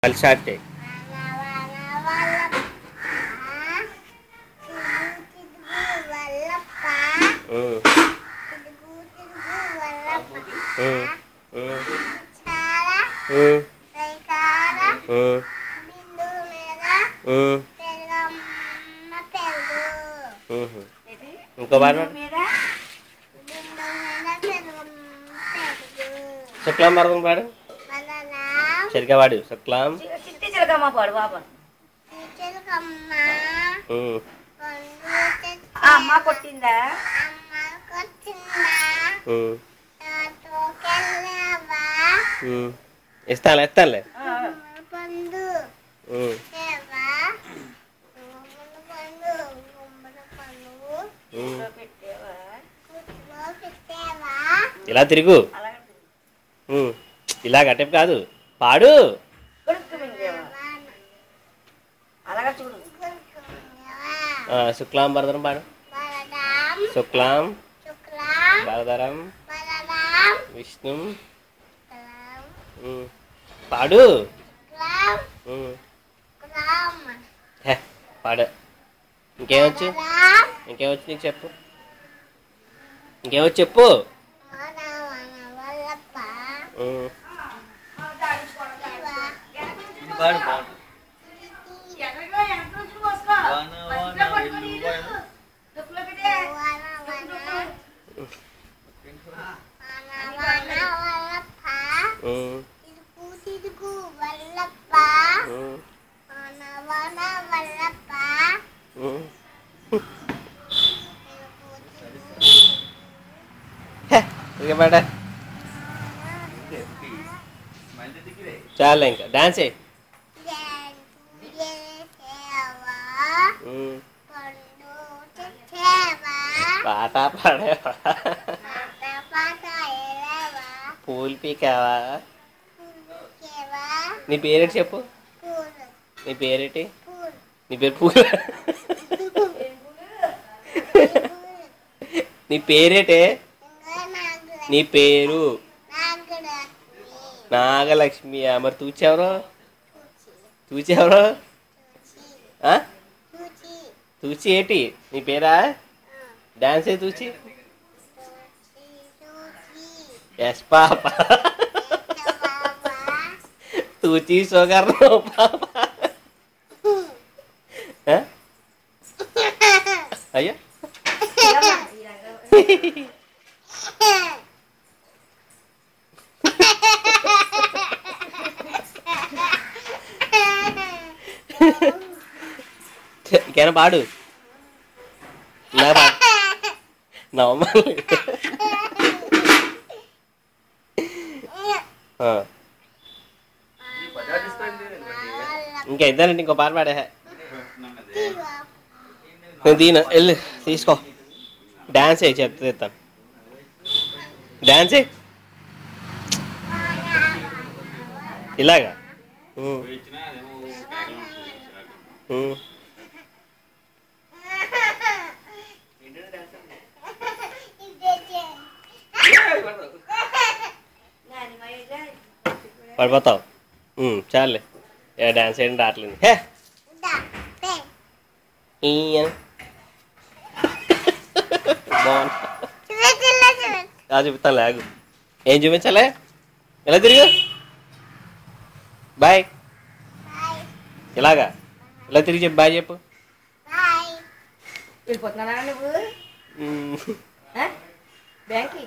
మళ్ళీ స్టార్ట్ చేయి. ఇంకో బాగా శుక్లాం పడదాం పాడు సరిగ్గా వాడు శుక్లాం అమ్మ కొట్టిందా ఇస్తానులే ఇస్తానులే ఇలా తిరుగు ఇలా గట్టెపు కాదు పాడు శుక్లాం భరధరం పాడు శుక్లాం భరధరం విష్ణు పాడు పాడు ఇంకేమొచ్చు ఇంకేమొచ్చు నీకు చెప్పు ఇంకేమొచ్చు చెప్పు చాలా ఇంకా డాన్స్ చేయి పాట పాడేవా పూలు పీకావా నీ పేరేటి చెప్పు నీ పేరేటి నీ పేరు పూలు నీ పేరేటే నీ పేరు నాగలక్ష్మి మరి తూచెవరో తూచెవరో తూచి ఏటి నీ పేరా డాన్స్ ఏ తూచి ఎస్ పాప తూచి సోగర్ పాప అయ్యా ఇంకేనా పాడు నవ్వమని ఇంకా ఇద్దరండి ఇంకో పాట పాడే నేను తీను వెళ్ళి తీసుకో డాన్స్ అయ్యి చెప్తాను డాన్స్ ఇలాగా పడిపోతావు చాలే డాన్స్ చేయడం రావట్లేదు హే బాగుంది చూపిస్తాను లేగు ఏం చూపించాలి ఎలా తిరిగి బాయ్ ఇలాగా ఇలా తిరిగి చెప్పు బాయ్ చెప్పు వెళ్ళిపోతున్నానా నువ్వు బ్యాంక్కి